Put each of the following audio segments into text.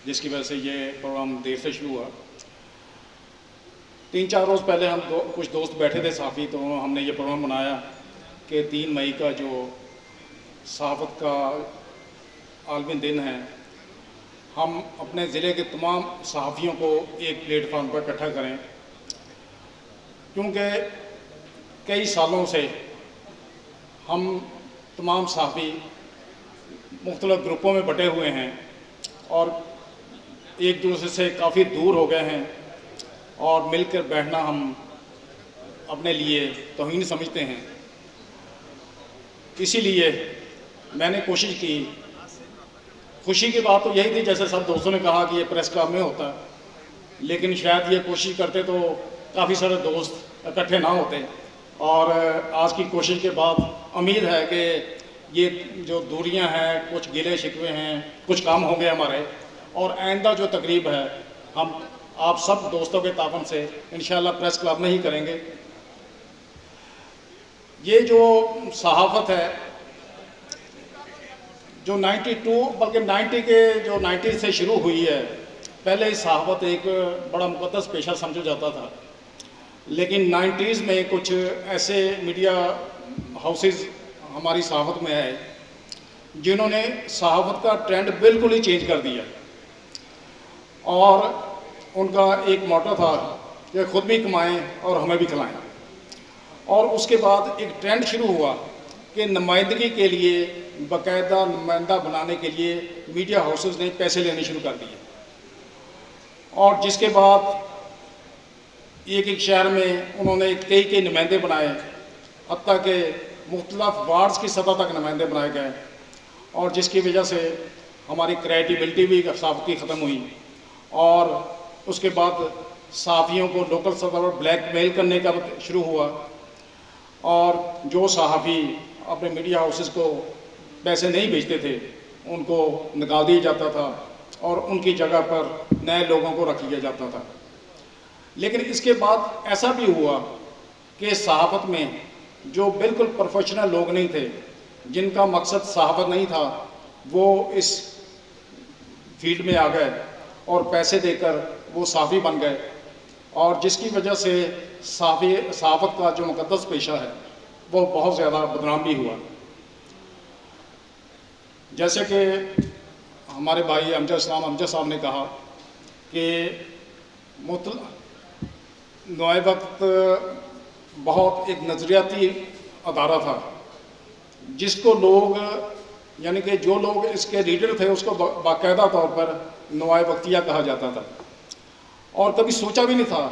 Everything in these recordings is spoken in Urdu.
جس کی وجہ سے یہ پروگرام دیر سے شروع ہوا۔ 3-4 روز پہلے ہم کچھ دوست بیٹھے تھے صحافی، تو ہم نے یہ پروگرام بنایا کہ 3 مئی کا جو صحافت کا عالمی دن ہے، ہم اپنے ضلع کے تمام صحافیوں کو ایک پلیٹ فارم پر اکٹھا کریں، کیونکہ کئی سالوں سے ہم تمام صحافی مختلف گروپوں میں بٹے ہوئے ہیں اور ایک دوسرے سے کافی دور ہو گئے ہیں، اور مل کر بیٹھنا ہم اپنے لیے توہین سمجھتے ہیں۔ اسی لیے میں نے کوشش کی، خوشی کی بات تو یہی تھی جیسے سب دوستوں نے کہا کہ یہ پریس کلب میں ہوتا ہے، لیکن شاید یہ کوشش کرتے تو کافی سارے دوست اکٹھے نہ ہوتے، اور آج کی کوشش کے بعد امید ہے کہ یہ جو دوریاں ہیں، کچھ گلے شکوے ہیں، کچھ کام ہوں گے ہمارے، اور آئندہ جو تقریب ہے ہم آپ سب دوستوں کے تعاون سے انشاءاللہ پریس کلب میں ہی کریں گے۔ یہ جو صحافت ہے جو 92 بلکہ 90 کے جو 90 سے شروع ہوئی ہے، پہلے ہی صحافت ایک بڑا مقدس پیشہ سمجھا جاتا تھا، لیکن 90s میں کچھ ایسے میڈیا ہاؤسز ہماری صحافت میں آئے جنہوں نے صحافت کا ٹرینڈ بالکل ہی چینج کر دیا، اور ان کا ایک موٹو تھا کہ خود بھی کمائیں اور ہمیں بھی کھلائیں، اور اس کے بعد ایک ٹرینڈ شروع ہوا کہ نمائندگی کے لیے، باقاعدہ نمائندہ بنانے کے لیے میڈیا ہاؤسز نے پیسے لینے شروع کر دیے، اور جس کے بعد ایک شہر میں انہوں نے کئی نمائندے بنائے، حتیٰ کہ مختلف وارڈز کی سطح تک نمائندے بنائے گئے، اور جس کی وجہ سے ہماری کریڈیبلٹی بھی صحافت کی ختم ہوئی، اور اس کے بعد صحافیوں کو لوکل سطح پر بلیک میل کرنے کا شروع ہوا، اور جو صحافی اپنے میڈیا ہاؤسز کو پیسے نہیں بھیجتے تھے ان کو نکال دیا جاتا تھا اور ان کی جگہ پر نئے لوگوں کو رکھ لیا جاتا تھا۔ لیکن اس کے بعد ایسا بھی ہوا کہ صحافت میں جو بالکل پروفیشنل لوگ نہیں تھے، جن کا مقصد صحافت نہیں تھا، وہ اس فیلڈ میں آ گئے اور پیسے دے کر وہ صحافی بن گئے، اور جس کی وجہ سے صحافت کا جو مقدس پیشہ ہے وہ بہت زیادہ بدنام بھی ہوا۔ جیسے کہ ہمارے بھائی امجد صاحب نے کہا کہ نوائے وقت بہت ایک نظریاتی ادارہ تھا، جس کو لوگ یعنی کہ جو لوگ اس کے لیڈر تھے اس کو باقاعدہ طور پر نوائے وقتیہ کہا جاتا تھا، اور کبھی سوچا بھی نہیں تھا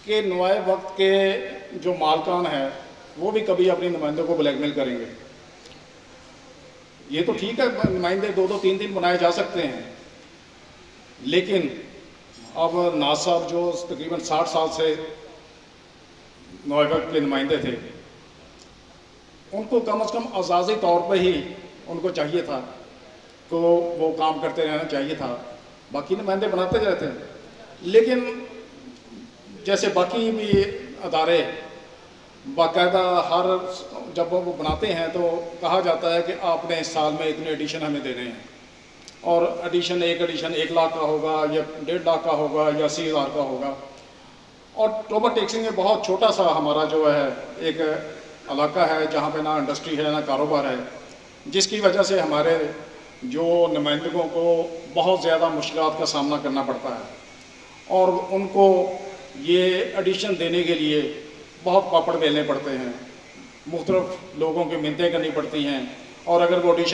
کہ نوائے وقت کے جو مالکان ہیں وہ بھی کبھی اپنے نمائندوں کو بلیک میل کریں گے۔ یہ تو ٹھیک ہے، نمائندے 2-3 دن بنائے جا سکتے ہیں، لیکن اب ناز صاحب جو تقریباً 60 سال سے نوائے وقت کے نمائندے تھے، ان کو کم از کم اعزازی طور پہ ہی ان کو چاہیے تھا کہ وہ کام کرتے رہنا چاہیے تھا، باقی نمائندے بناتے رہتے ہیں۔ لیکن جیسے باقی بھی ادارے باقاعدہ جب وہ بناتے ہیں تو کہا جاتا ہے کہ آپ نے اس سال میں اتنے ایڈیشن ہمیں دینے ہیں، اور ایک ایڈیشن 1 لاکھ کا ہوگا یا 1.5 لاکھ کا ہوگا یا 80,000 کا ہوگا، اور ٹوبر ٹیکسی میں بہت چھوٹا سا ہمارا جو ہے ایک علاقہ ہے جہاں پہ نہ انڈسٹری ہے نہ کاروبار ہے، جس کی وجہ سے ہمارے جو نمائندگوں کو بہت زیادہ مشکلات کا سامنا کرنا پڑتا ہے، اور ان کو یہ ایڈیشن دینے کے لیے بہت پاپڑ بیلنے پڑتے ہیں، مختلف لوگوں کی منتیں کرنی پڑتی ہیں، اور اگر وہ ایڈیشن